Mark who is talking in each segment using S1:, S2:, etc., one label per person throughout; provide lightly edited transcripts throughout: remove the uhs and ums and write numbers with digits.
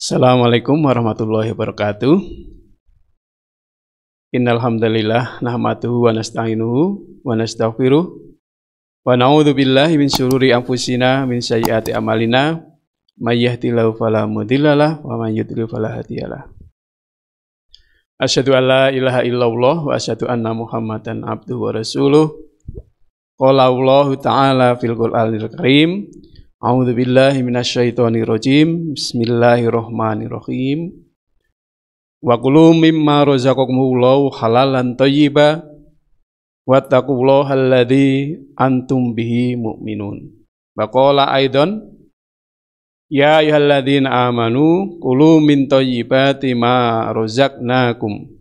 S1: Assalamualaikum warahmatullahi wabarakatuh. Innal hamdalillah nahmaduhu wa nasta'inuhu wa nastaghfiruh wa na'udzu billahi min syururi anfusina min sayyiati a'malina may yahdihillahu fala mudhillalah wa may yudhlil fala hadiyalah. Asyhadu an la ilaha illallah wa asyhadu anna Muhammadan abduhu wa rasuluh. Qala Allahu ta'ala fil Qur'anil Karim. A'udzu billahi minasyaitonir rajim. Bismillahirrahmanirrahim. Wa kulu mimma razaqakumullahu halalan thayyiba wattaqullaha alladzi antum bihi mu'minun. Wa qala aidan ya ayyuhalladzina amanu kulu min thayyibati ma razaqnakum.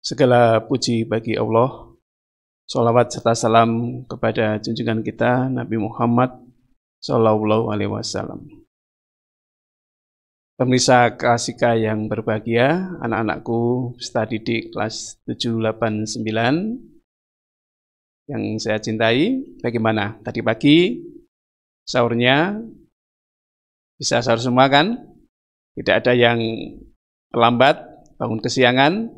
S1: Segala puji bagi Allah. Salawat serta salam kepada junjungan kita Nabi Muhammad Sallallahu Alaihi Wasallam. Pemirsa Kasika yang berbahagia, anak-anakku peserta didik kelas 789 yang saya cintai, bagaimana? Tadi pagi sahurnya bisa sahur semua kan? Tidak ada yang terlambat, bangun kesiangan,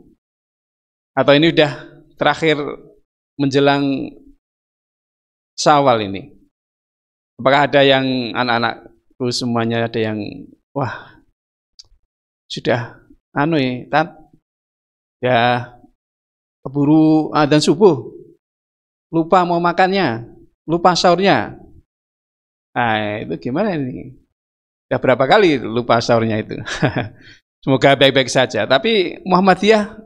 S1: atau ini udah terakhir menjelang Syawal ini? Apakah ada yang anak-anakku semuanya ada yang wah sudah ya keburu adzan subuh, lupa mau makannya, lupa sahurnya. Nah itu gimana ini? Udah berapa kali lupa sahurnya itu? Semoga baik-baik saja. Tapi Muhammadiyah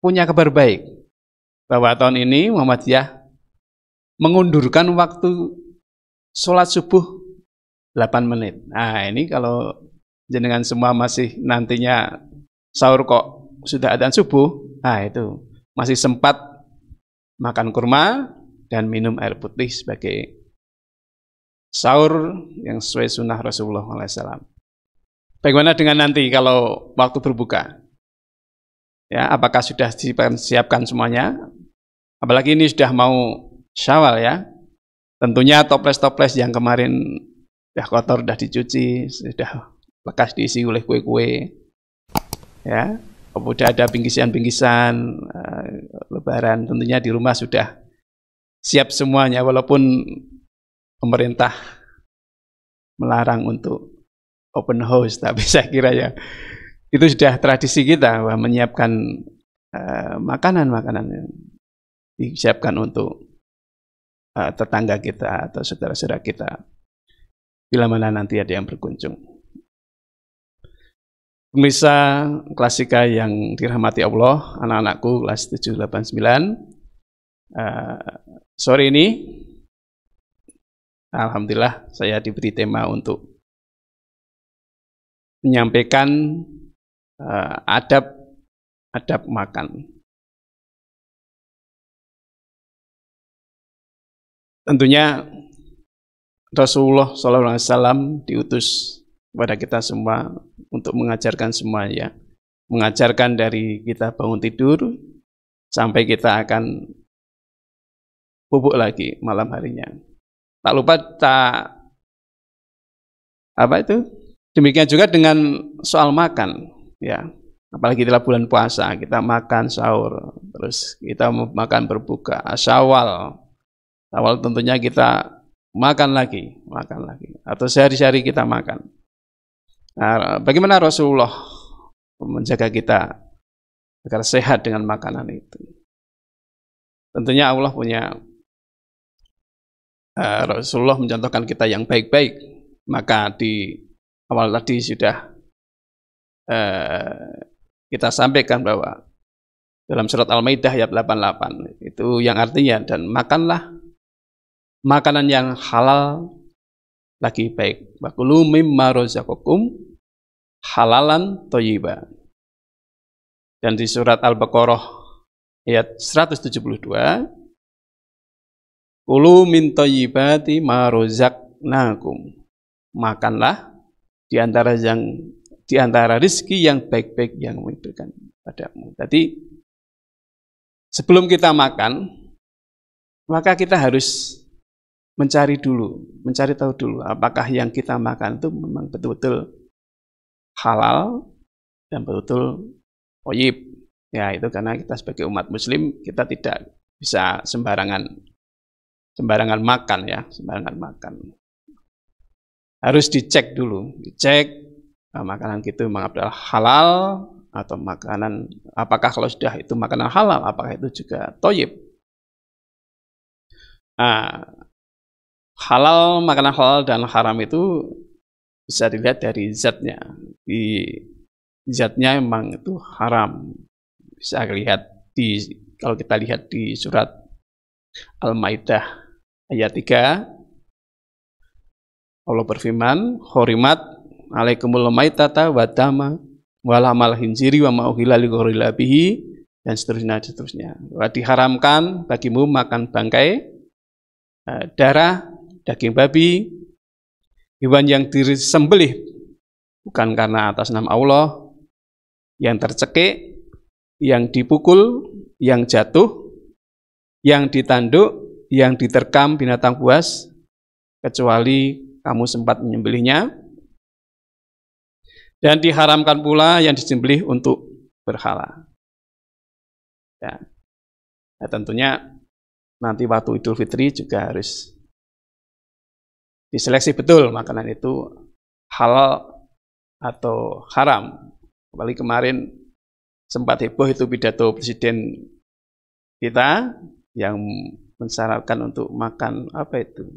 S1: punya kabar baik, bahwa tahun ini Muhammadiyah mengundurkan waktu sholat subuh 8 menit. Nah ini kalau jenengan semua masih nantinya sahur kok sudah adzan subuh, nah itu masih sempat makan kurma dan minum air putih sebagai sahur yang sesuai sunnah Rasulullah SAW. Bagaimana dengan nanti kalau waktu berbuka? Ya, apakah sudah disiapkan semuanya? Apalagi ini sudah mau Syawal ya. Tentunya toples-toples yang kemarin sudah kotor, sudah dicuci, sudah bekas diisi oleh kue-kue. Ya, kemudian ada bingkisan-bingkisan lebaran, tentunya di rumah sudah siap semuanya walaupun pemerintah melarang untuk open house, tapi saya kira ya itu sudah tradisi kita bahwa menyiapkan makanan-makanan yang disiapkan untuk tetangga kita atau saudara-saudara kita bila mana nanti ada yang berkunjung. Pemirsa Klasika yang dirahmati Allah, anak-anakku kelas 789, sore ini alhamdulillah saya diberi tema untuk menyampaikan adab makan. Tentunya Rasulullah SAW diutus kepada kita semua untuk mengajarkan semuanya, mengajarkan dari kita bangun tidur sampai kita akan bubuk lagi malam harinya. Tak lupa demikian juga dengan soal makan, ya. Apalagi dalam bulan puasa kita makan sahur, terus kita makan berbuka, Syawal tentunya kita makan lagi, atau sehari-hari kita makan. Nah, bagaimana Rasulullah menjaga kita agar sehat dengan makanan itu? Tentunya Allah punya Rasulullah mencontohkan kita yang baik-baik. Maka di awal tadi sudah kita sampaikan bahwa dalam surat Al-Maidah ayat 88 itu yang artinya, dan makanlah makanan yang halal lagi baik. Wa kulu mimma razaqakum halalan thayyiba. Dan di surat Al-Baqarah ayat 172, kulu min thayyibati ma razaqnakum. Makanlah di antara rezeki yang baik-baik yang kami berikan padamu. Jadi sebelum kita makan, maka kita harus mencari tahu dulu apakah yang kita makan itu memang betul-betul halal dan betul-betul thayyib. Ya, itu karena kita sebagai umat muslim kita tidak bisa sembarangan makan ya, sembarangan makan. Harus dicek dulu, makanan itu memang adalah halal atau makanan, apakah kalau sudah itu makanan halal, apakah itu juga thayyib. Nah, makanan halal dan haram itu bisa dilihat dari zatnya. Zatnya memang itu haram. Bisa lihat kalau kita lihat di surat Al-Maidah ayat 3, Allah berfirman, "Hurimat alaikumul maitata wa dama wa lamal khinziri wa ma uhilla li ghairillahi bihi," dan seterusnya. Diharamkan bagimu makan bangkai, darah, daging babi, hewan yang disembelih bukan karena atas nama Allah, yang tercekik, yang dipukul, yang jatuh, yang ditanduk, yang diterkam binatang buas, kecuali kamu sempat menyembelihnya. Dan diharamkan pula yang disembelih untuk berhala. Ya. Nah, tentunya nanti waktu Idul Fitri juga harus diseleksi betul makanan itu halal atau haram. Apalagi kemarin sempat heboh itu pidato presiden kita yang mensyaratkan untuk makan apa itu,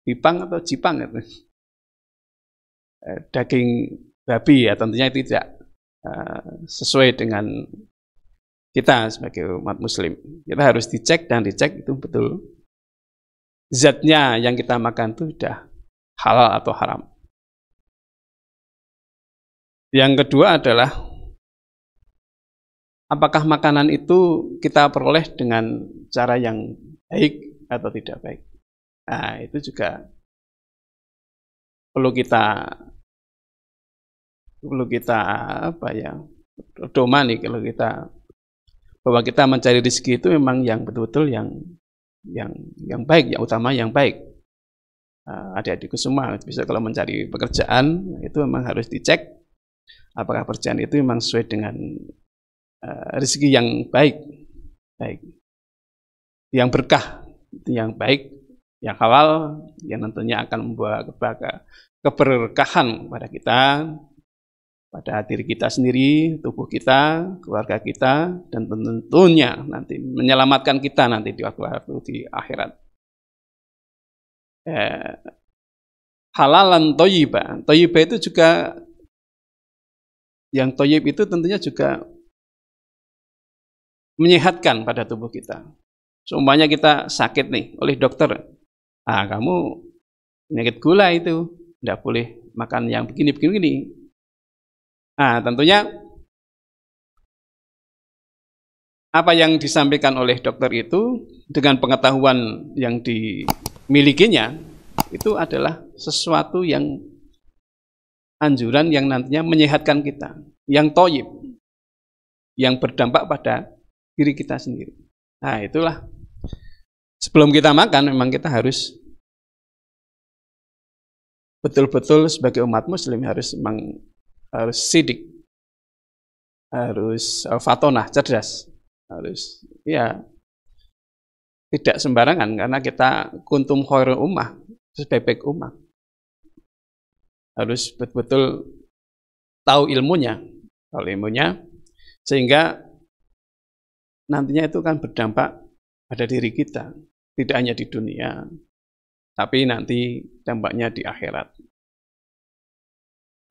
S1: bipang atau jipang itu, daging babi ya, tentunya itu tidak sesuai dengan kita sebagai umat muslim. Kita harus dicek itu betul zatnya yang kita makan itu sudah halal atau haram. Yang kedua adalah apakah makanan itu kita peroleh dengan cara yang baik atau tidak baik. Nah, itu juga perlu kita domani kalau kita bahwa kita mencari rezeki itu memang yang betul-betul yang baik, yang utama yang baik. Adik-adikku semua bisa kalau mencari pekerjaan itu memang harus dicek apakah pekerjaan itu memang sesuai dengan rezeki yang baik, yang berkah, yang baik, yang halal, yang tentunya akan membawa keberkahan pada kita, pada diri kita sendiri, tubuh kita, keluarga kita, dan tentunya nanti menyelamatkan kita nanti di waktu di akhirat. Halalan thayyibah. Thayyibah itu juga, yang thayyib itu tentunya juga menyehatkan pada tubuh kita. Seumpamanya kita sakit nih oleh dokter, kamu penyakit gula itu, tidak boleh makan yang begini. Tentunya apa yang disampaikan oleh dokter itu dengan pengetahuan yang dimilikinya itu adalah sesuatu yang anjuran yang nantinya menyehatkan kita, yang thayyib, yang berdampak pada diri kita sendiri. Nah, itulah sebelum kita makan memang kita harus betul-betul sebagai umat muslim harus sidik, harus fatonah, cerdas, harus ya tidak sembarangan karena kita kuntum khairul ummah, sebaik ummah. Harus betul-betul tahu ilmunya sehingga nantinya itu kan berdampak pada diri kita, tidak hanya di dunia, tapi nanti dampaknya di akhirat.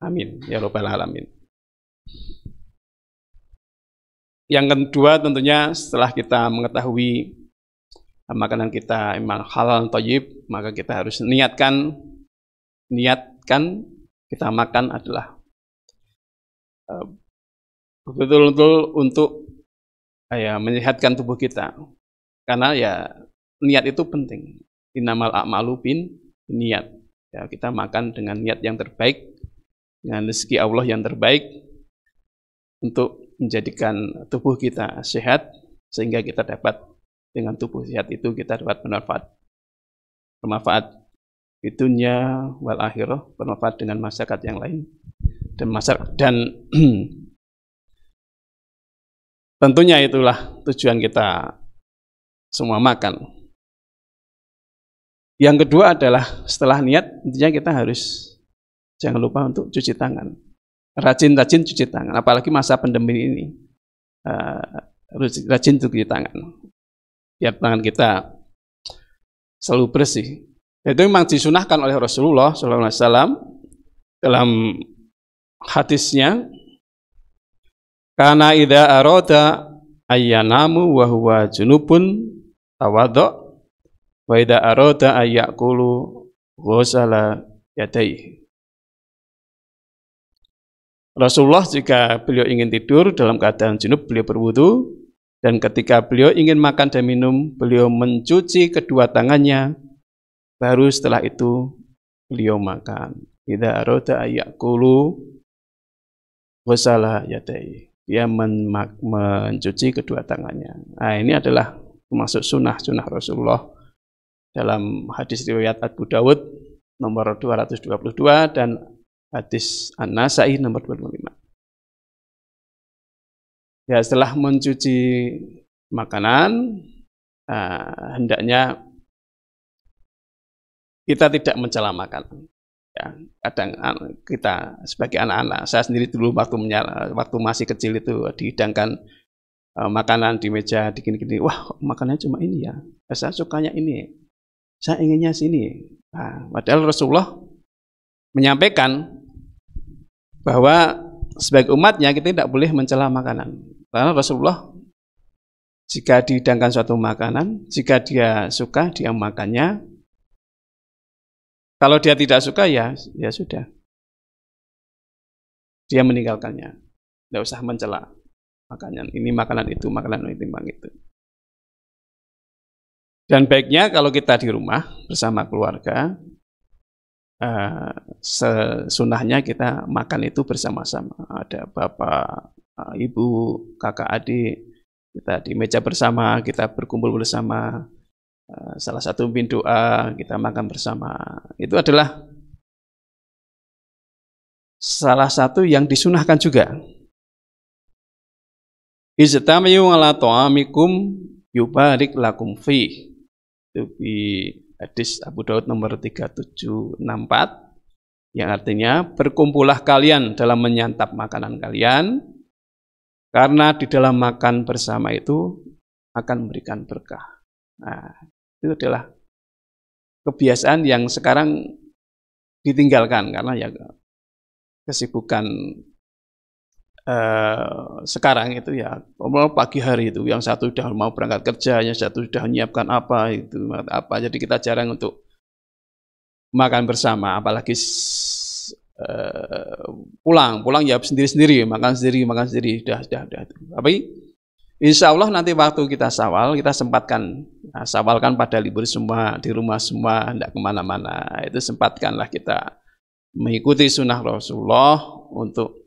S1: Amin ya rabbal alamin. Yang kedua tentunya setelah kita mengetahui makanan kita memang halal thayyib, maka kita harus niatkan kita makan adalah betul-betul untuk menyehatkan tubuh kita. Karena ya niat itu penting. Innamal a'malu bin niat. Ya, kita makan dengan niat yang terbaik, dengan rezeki Allah yang terbaik untuk menjadikan tubuh kita sehat sehingga kita dapat dengan tubuh sehat itu kita dapat bermanfaat bermanfaat di dunia wal akhirah, bermanfaat dengan masyarakat yang lain dan tentunya itulah tujuan kita semua makan. Yang kedua adalah setelah niat, tentunya kita harus jangan lupa untuk cuci tangan. Rajin-rajin cuci tangan, apalagi masa pandemi ini. Rajin cuci tangan. Biar tangan kita selalu bersih. Itu memang disunahkan oleh Rasulullah SAW dalam hadisnya, karena idza arada ayyanamu wa huwa junubun tawaddo wa idza arada ayyakulu ghusala yadayhi. Rasulullah jika beliau ingin tidur dalam keadaan junub, beliau berwudu, dan ketika beliau ingin makan dan minum, beliau mencuci kedua tangannya, baru setelah itu beliau makan. Idza arada ayyakulu ghusala yadayhi. Dia mencuci kedua tangannya. Nah, ini adalah termasuk sunnah Rasulullah dalam hadis riwayat Abu Dawud nomor 222 dan hadis An-Nasai nomor 25. Ya, setelah mencuci makanan, hendaknya kita tidak mencela makanan. Ya, kadang kita sebagai anak-anak, saya sendiri dulu waktu masih kecil itu dihidangkan makanan di meja digini-gini, wah makanannya cuma ini ya, saya sukanya ini, saya inginnya sini. Nah, padahal Rasulullah menyampaikan bahwa sebagai umatnya kita tidak boleh mencela makanan, karena Rasulullah jika dihidangkan suatu makanan, jika dia suka dia makannya. Kalau dia tidak suka ya sudah. Dia meninggalkannya. Tidak usah mencela makanan ini, makanan itu, makanan itu, itu. Dan baiknya kalau kita di rumah bersama keluarga, sesunahnya kita makan itu bersama-sama. Ada bapak, ibu, kakak, adik, kita di meja bersama, kita berkumpul bersama. Salah satu pimpin doa, kita makan bersama. Itu adalah salah satu yang disunahkan juga. Ijtami'u ala ta'amikum yubarik lakum fi. Itu di hadis Abu Daud nomor 3764, yang artinya berkumpullah kalian dalam menyantap makanan kalian, karena di dalam makan bersama itu akan memberikan berkah. Nah, itu adalah kebiasaan yang sekarang ditinggalkan karena ya kesibukan sekarang itu ya pagi hari itu yang satu sudah mau berangkat kerja, yang satu sudah menyiapkan apa jadi kita jarang untuk makan bersama, apalagi pulang ya sendiri-sendiri makan sendiri sudah. Tapi insya Allah nanti waktu kita sawal, kita sempatkan, sawalkan pada libur semua, di rumah semua, tidak kemana-mana. Itu sempatkanlah kita mengikuti sunnah Rasulullah untuk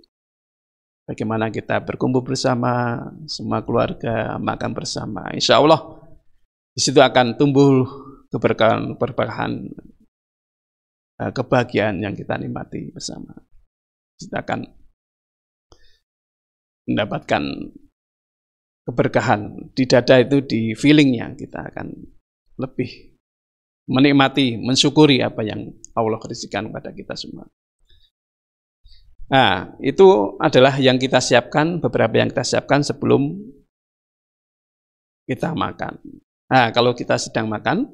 S1: bagaimana kita berkumpul bersama, semua keluarga, makan bersama. Insya Allah di situ akan tumbuh keberkahan, kebahagiaan yang kita nikmati bersama. Kita akan mendapatkan keberkahan di dada itu, di feelingnya kita akan lebih menikmati, mensyukuri apa yang Allah berikan kepada kita semua. Nah, itu adalah yang kita siapkan, beberapa yang kita siapkan sebelum kita makan. Nah, kalau kita sedang makan,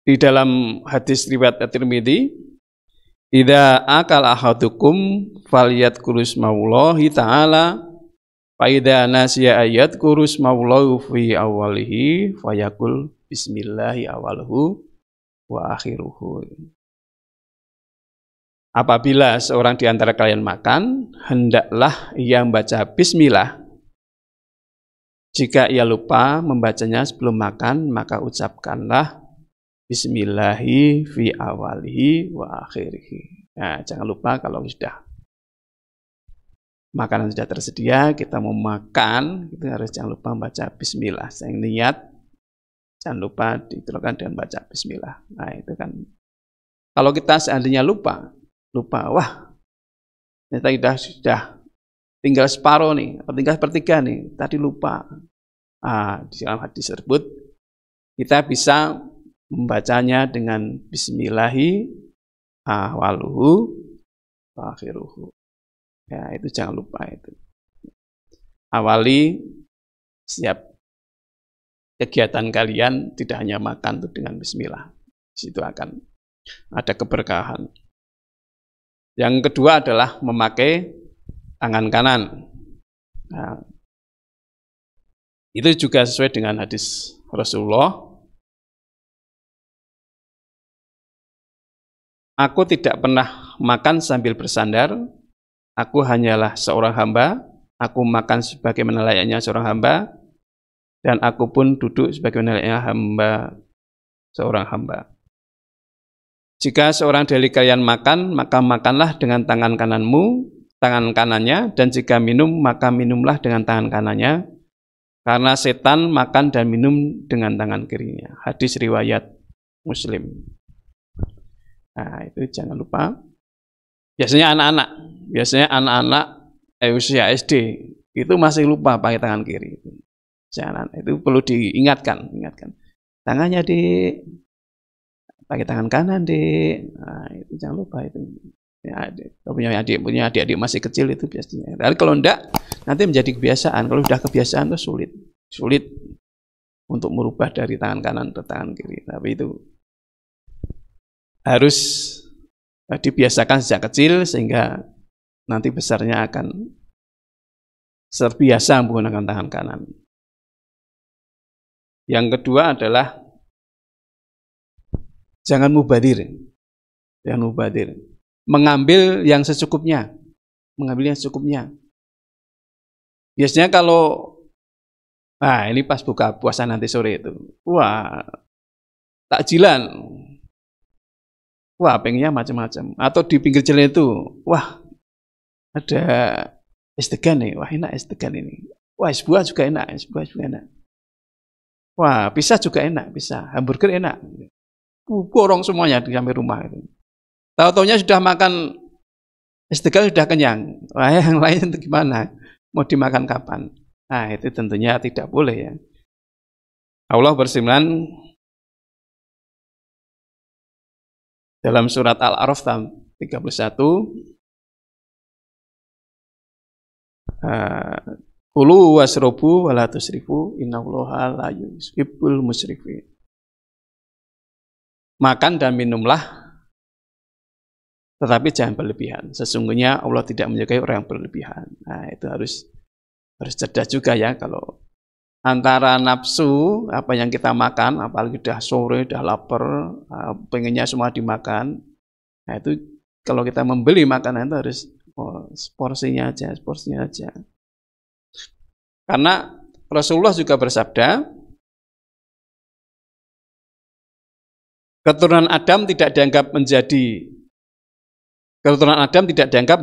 S1: di dalam hadis riwayat At-Tirmidzi, idza akala ahadukum falyadhkur ismallahi ta'ala fa idza nasiya ayadhkur ismallahu fi awwalihi fayaqul bismillahi awwaluhu wa akhiruhu. Apabila seorang di antara kalian makan, hendaklah ia membaca bismillah. Jika ia lupa membacanya sebelum makan, maka ucapkanlah bismillahi fi awalihi wa akhirihi. Nah, jangan lupa kalau sudah makanan sudah tersedia, kita mau makan, itu harus jangan lupa baca bismillah. Saya niat, jangan lupa diteruskan dengan baca bismillah. Nah itu kan, kalau kita seandainya lupa, wah, ternyata sudah tinggal separuh nih, atau tinggal sepertiga nih, tadi lupa. Di dalam hadis tersebut, kita bisa membacanya dengan bismillahi awaluhu wa akhiruhu. Ya, itu jangan lupa itu. Awali setiap kegiatan kalian tidak hanya makan tuh dengan bismillah. Di situ akan ada keberkahan. Yang kedua adalah memakai tangan kanan. Nah, itu juga sesuai dengan hadis Rasulullah. Aku tidak pernah makan sambil bersandar. Aku hanyalah seorang hamba. Aku makan sebagaimana layaknya seorang hamba. Dan aku pun duduk sebagaimana layaknya seorang hamba. Jika seorang dari kalian makan, maka makanlah dengan tangan kanannya. Dan jika minum, maka minumlah dengan tangan kanannya. Karena setan makan dan minum dengan tangan kirinya. Hadis riwayat Muslim. Nah, itu jangan lupa. Biasanya anak-anak usia SD itu masih lupa pakai tangan kiri. Jangan, itu perlu diingatkan. Tangannya pakai tangan kanan, Nah, itu jangan lupa itu. Ya, punya adik-adik masih kecil itu biasanya. Tapi kalau enggak, nanti menjadi kebiasaan. Kalau sudah kebiasaan itu sulit untuk merubah dari tangan kanan ke tangan kiri. Tapi itu harus dibiasakan sejak kecil sehingga nanti besarnya akan terbiasa menggunakan tangan kanan. Yang kedua adalah jangan mubadir. Mengambil yang secukupnya. Biasanya kalau ini pas buka puasa nanti sore itu. Wah, takjilan. Wah, pengennya macam-macam. Atau di pinggir jalan itu, wah, ada es degan nih. Wah, enak es degan ini. Wah, es buah juga enak. Wah, pisah juga enak, hamburger enak. Borong semuanya sampai rumah itu. Tahu-taunya sudah makan es degan sudah kenyang. Wah, yang lain itu gimana? Mau dimakan kapan? Nah, itu tentunya tidak boleh ya. Allah berfirman dalam surat Al-A'raf 31, Kulu wasrobu wala tusrifu innallaha la yuhibbul musrifin. Makan dan minumlah tetapi jangan berlebihan. Sesungguhnya Allah tidak menyukai orang yang berlebihan. Nah, itu harus cerdas juga ya. Kalau antara nafsu, apa yang kita makan, apalagi udah sore, udah lapar, pengennya semua dimakan. Nah, itu kalau kita membeli makanan itu harus porsinya aja. Karena Rasulullah juga bersabda, keturunan Adam tidak dianggap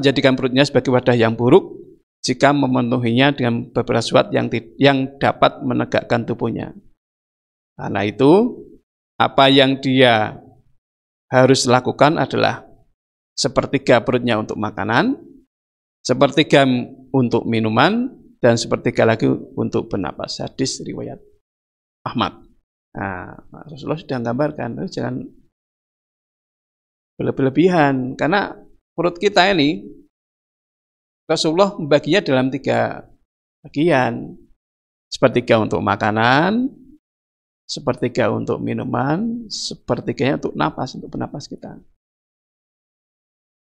S1: menjadikan perutnya sebagai wadah yang buruk jika memenuhinya dengan beberapa sesuatu yang dapat menegakkan tubuhnya. Karena itu, apa yang dia harus lakukan adalah sepertiga perutnya untuk makanan, sepertiga untuk minuman, dan sepertiga lagi untuk bernapas. Hadis riwayat Ahmad. Nah, Rasulullah sudah menggambarkan, jangan berlebihan, karena perut kita ini Rasulullah membaginya dalam 3 bagian. Sepertiga untuk makanan, sepertiga untuk minuman, sepertiganya untuk bernapas kita.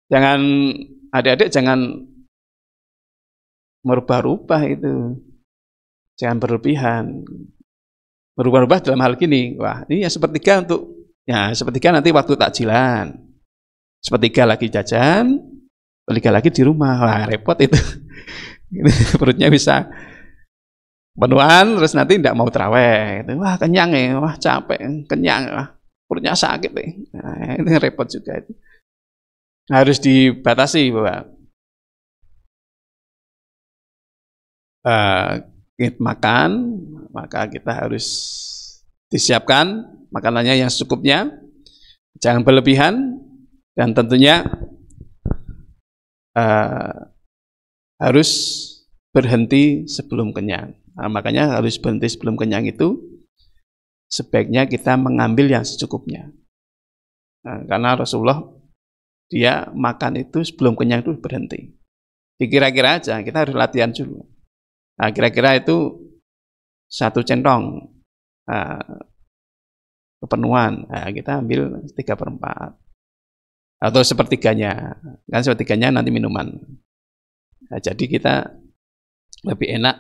S1: Jangan, adik-adik jangan merubah-rubah itu. Jangan berlebihan. Merubah-rubah dalam hal gini, wah ini ya sepertiga nanti waktu takjilan. Sepertiga lagi jajan, sepertiga lagi di rumah. Wah, repot itu. Perutnya bisa penuhan, terus nanti tidak mau terawih. Wah, kenyang ya, wah capek, kenyang, wah perutnya sakit ya. Nah, itu repot juga itu. Harus dibatasi bahwa kita makan, maka kita harus disiapkan makanannya yang secukupnya, jangan berlebihan, dan tentunya harus berhenti sebelum kenyang. Nah, makanya harus berhenti sebelum kenyang itu sebaiknya kita mengambil yang secukupnya. Nah, karena Rasulullah dia makan itu sebelum kenyang itu berhenti. Dikira-kira aja, kita harus latihan dulu. Nah, kira-kira itu 1 centong kepenuhan. Nah, kita ambil 3/4 atau sepertiganya. Kan sepertiganya nanti minuman. Nah, jadi kita lebih enak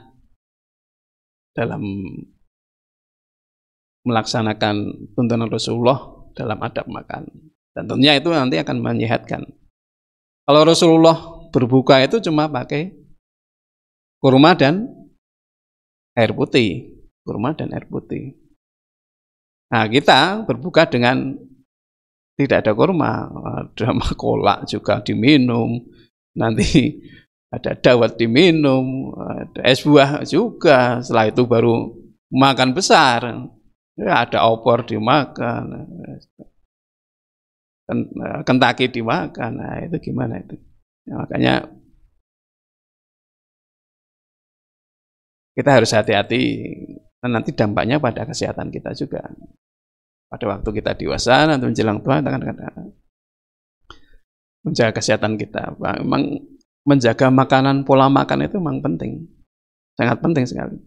S1: dalam melaksanakan tuntunan Rasulullah dalam adab makan. Dan tentunya itu nanti akan menyehatkan. Kalau Rasulullah berbuka itu cuma pakai kurma dan air putih. Kurma dan air putih. Nah, kita berbuka dengan tidak ada kurma, ada kolak juga diminum, nanti ada dawet diminum, ada es buah juga, setelah itu baru makan besar, ya, ada opor dimakan, Kentucky dimakan. Nah, itu gimana itu? Ya, makanya kita harus hati-hati, dan nanti dampaknya pada kesehatan kita juga. Pada waktu kita dewasa, nanti menjelang tua, kita akan menjaga kesehatan kita. Memang menjaga makanan, pola makan itu memang penting, sangat penting sekali.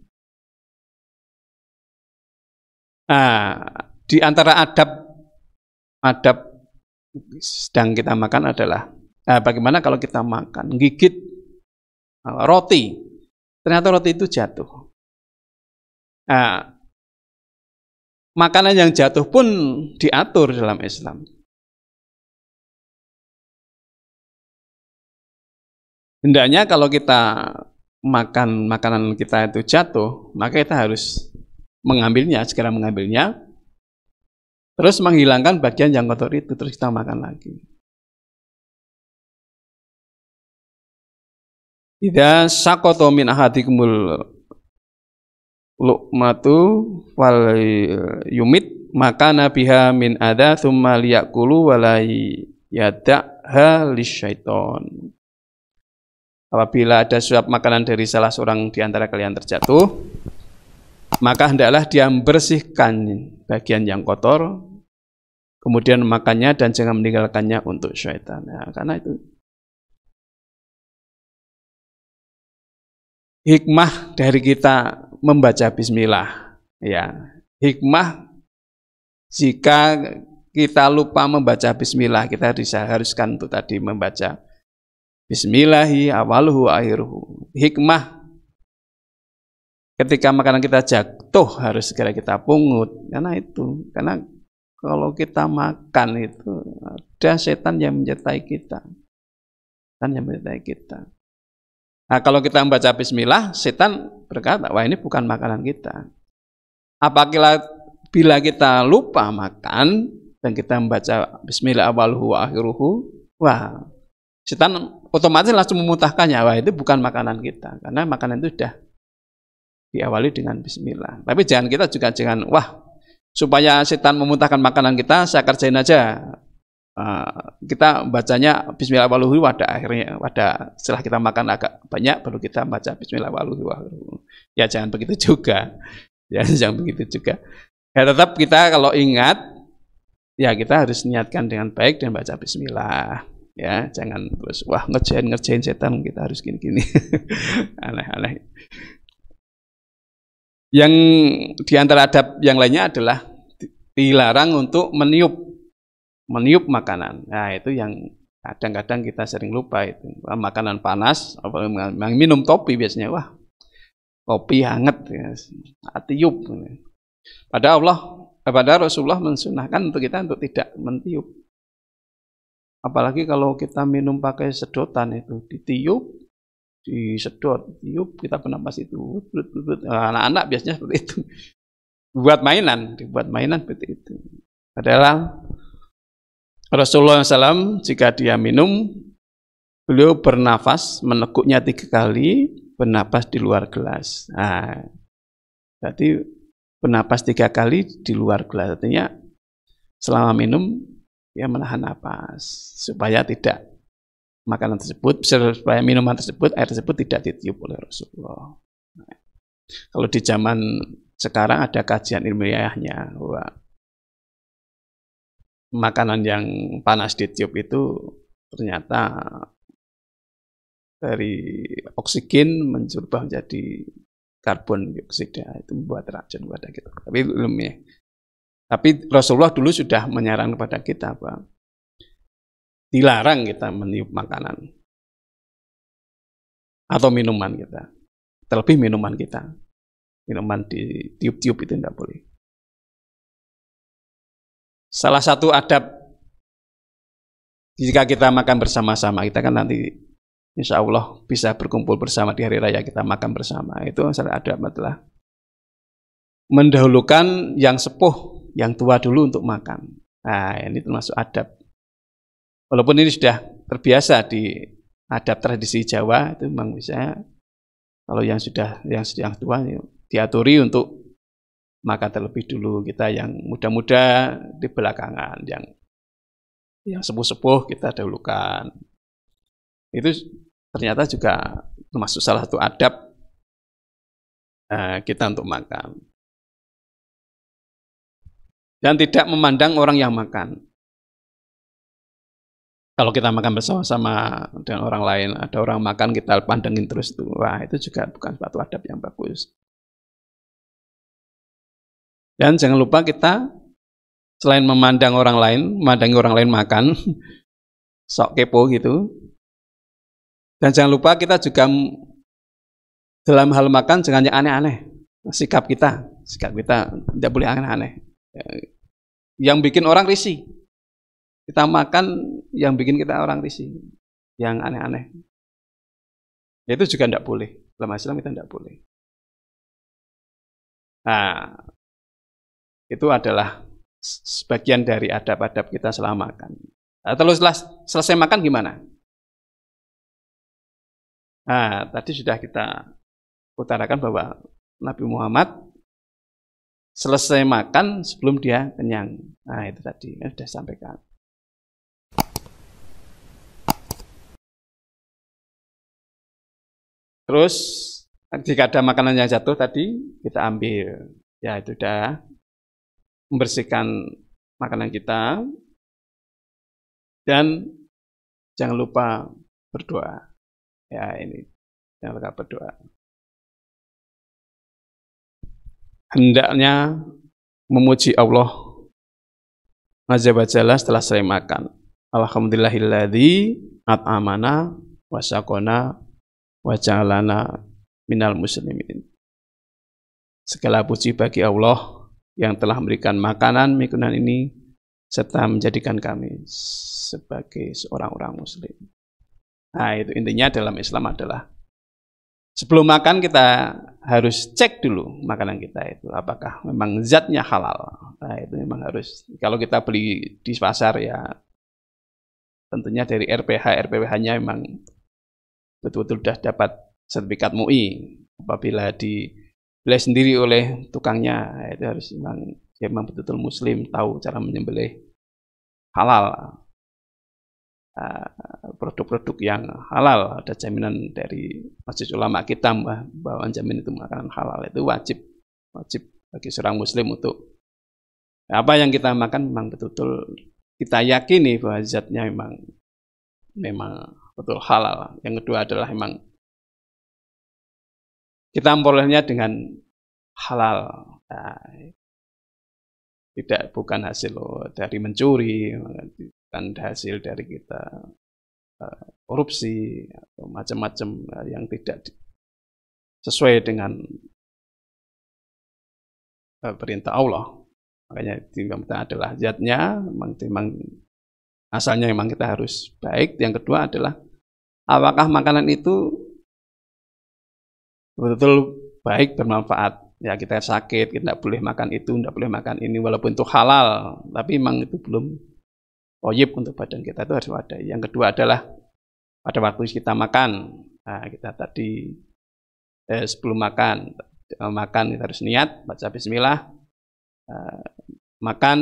S1: Nah, di antara adab sedang kita makan adalah bagaimana kalau kita makan, gigit roti, ternyata roti itu jatuh. Nah, makanan yang jatuh pun diatur dalam Islam. Hendaknya kalau kita makan makanan kita itu jatuh, maka kita harus mengambilnya, segera mengambilnya, terus menghilangkan bagian yang kotor itu, terus kita makan lagi. Idza saqata min ahadikumul luqmatu wal yumit maka nabiha min adha thumma liyakulu wala yada'ha lisyaiton. Apabila ada suap makanan dari salah seorang di antara kalian terjatuh, maka hendaklah dia membersihkan bagian yang kotor, kemudian makannya dan jangan meninggalkannya untuk syaitan. Nah, karena itu hikmah dari kita membaca bismillah, ya. Hikmah jika kita lupa membaca bismillah, kita diharuskan untuk tadi membaca bismillahi awaluhu akhiruhu. Hikmah ketika makanan kita jatuh harus segera kita pungut, karena kalau kita makan itu ada setan yang menyertai kita. Nah, kalau kita membaca bismillah, setan berkata, wah ini bukan makanan kita. Apabila kita lupa makan dan kita membaca bismillah awaluhu akhiruhu, wah setan otomatis langsung memutahkannya, wah itu bukan makanan kita, karena makanan itu sudah diawali dengan bismillah. Tapi jangan wah supaya setan memutahkan makanan kita, saya kerjain aja. Kita bacanya bismillah waluhu akhirnya setelah kita makan agak banyak baru kita baca bismillah waluhu. Ya jangan begitu juga. Ya jangan begitu juga. Ya tetap kita kalau ingat ya kita harus niatkan dengan baik dan baca bismillah. Ya, jangan terus wah ngerjain setan kita harus gini-gini. Aneh-aneh. Yang diantara adab yang lainnya adalah dilarang untuk meniup makanan. Nah, itu yang kadang-kadang kita sering lupa itu. Makanan panas, minum kopi biasanya, wah kopi hangat ya, tiup. Padahal Rasulullah mensunahkan untuk kita untuk tidak mentiup. Apalagi kalau kita minum pakai sedotan itu, ditiup, disedot, tiup, kita bernapas itu. Anak-anak biasanya seperti itu. Dibuat mainan seperti itu. Padahal Rasulullah SAW jika dia minum, beliau bernafas, meneguknya 3 kali, bernapas di luar gelas. Nah, berarti bernapas 3 kali di luar gelas. Artinya selama minum ya menahan napas supaya tidak makanan tersebut, supaya minuman tersebut, air tersebut tidak ditiup oleh Rasulullah. Nah, kalau di zaman sekarang ada kajian ilmiahnya bahwa makanan yang panas ditiup itu ternyata dari oksigen berubah menjadi karbon dioksida, itu membuat racun pada kita. Tapi belum ya. Tapi Rasulullah dulu sudah menyarankan kepada kita bahwa dilarang kita meniup makanan atau minuman kita. Terlebih minuman kita. Minuman ditiup-tiup itu tidak boleh. Salah satu adab jika kita makan bersama-sama, kita kan nanti insya Allah bisa berkumpul bersama di hari raya, kita makan bersama. Itu salah adab adalah mendahulukan yang sepuh, yang tua dulu untuk makan. Nah, ini termasuk adab. Walaupun ini sudah terbiasa di adab tradisi Jawa, itu memang bisa kalau yang tua diaturi untuk makan terlebih dulu. Kita yang muda-muda di belakangan, yang sepuh-sepuh kita dahulukan. Itu ternyata juga termasuk salah satu adab kita untuk makan. Dan tidak memandang orang yang makan. Kalau kita makan bersama-sama dengan orang lain, ada orang makan kita pandangin terus itu, wah itu juga bukan suatu adab yang bagus. Dan jangan lupa kita selain memandang orang lain, memandangi orang lain makan, sok kepo gitu. Dan jangan lupa kita juga dalam hal makan jangan yang aneh-aneh. Sikap kita tidak boleh aneh-aneh. Yang bikin orang risih. Kita makan yang bikin kita orang risih, yang aneh-aneh. Itu juga tidak boleh. Dalam Islam kita tidak boleh. Nah, itu adalah sebagian dari adab-adab kita selama makan. Nah, terus selesai makan gimana? Nah, tadi sudah kita utarakan bahwa Nabi Muhammad selesai makan sebelum dia kenyang. Nah, itu tadi sudah sampaikan. Terus jika ada makanan yang jatuh tadi kita ambil. Ya, itu sudah membersihkan makanan kita. Dan jangan lupa berdoa. Ya, ini jangan lupa berdoa. Hendaknya memuji Allah Azza wa Jalla setelah selesai makan. Alhamdulillahilladzi at'amana wa saqana wa ja'alana minal muslimin. Segala puji bagi Allah yang telah memberikan makanan minuman ini serta menjadikan kami sebagai seorang orang muslim. Nah, itu intinya dalam Islam adalah sebelum makan kita harus cek dulu makanan kita itu apakah memang zatnya halal. Nah, itu memang harus. Kalau kita beli di pasar ya tentunya dari RPH-nya memang betul-betul sudah dapat sertifikat MUI. Apabila dibeli sendiri oleh tukangnya, itu harus memang betul-betul muslim, tahu cara menyembelih halal. Produk-produk yang halal, ada jaminan dari Majelis Ulama kita bahwa jamin itu makanan halal, itu wajib bagi seorang muslim untuk apa yang kita makan memang betul-betul kita yakini bahwa zatnya memang betul halal. Yang kedua adalah memang kita memperolehnya dengan halal. Nah, bukan hasil dari mencuri, bukan hasil dari kita korupsi atau macam-macam yang tidak sesuai dengan perintah Allah. Makanya kita adalah zatnya, memang asalnya memang kita harus baik. Yang kedua adalah apakah makanan itu betul-betul baik, bermanfaat. Ya, kita sakit, kita tidak boleh makan itu, tidak boleh makan ini, walaupun itu halal, tapi memang itu belum wajib untuk badan kita, itu harus ada. Yang kedua adalah pada waktu kita makan, nah, kita tadi sebelum makan itu harus niat, baca bismillah, makan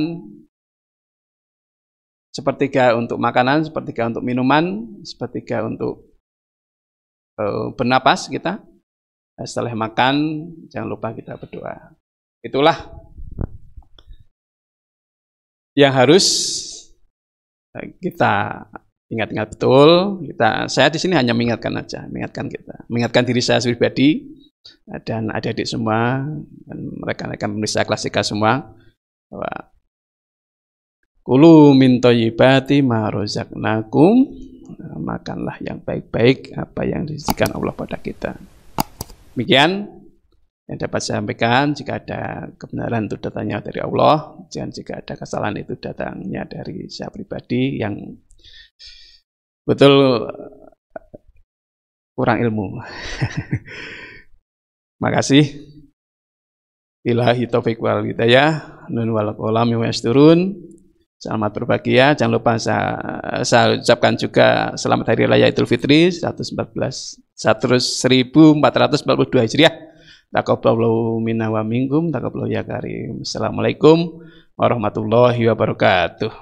S1: sepertiga untuk makanan, sepertiga untuk minuman, sepertiga untuk bernapas kita. Setelah makan, jangan lupa kita berdoa. Itulah yang harus kita ingat-ingat betul. Saya di sini hanya mengingatkan aja, mengingatkan diri saya pribadi dan adik-adik semua dan rekan-rekan pemirsa Klasika semua bahwa kulu min thayyibati ma razaqnakum, makanlah yang baik-baik apa yang disediakan Allah pada kita. Demikian yang dapat saya sampaikan. Jika ada kebenaran itu datangnya dari Allah, dan jika ada kesalahan itu datangnya dari saya pribadi yang betul kurang ilmu. Makasih. Billahi taufiq wal hidayah. Nun wal qalam wa yasturun. Selamat berbahagia. Jangan lupa saya ucapkan juga selamat Hari Raya Idul Fitri 1442 Hijriah. Taqabbalallahu minna wa minkum, taqabbalallahu ya karim. Assalamualaikum warahmatullahi wabarakatuh.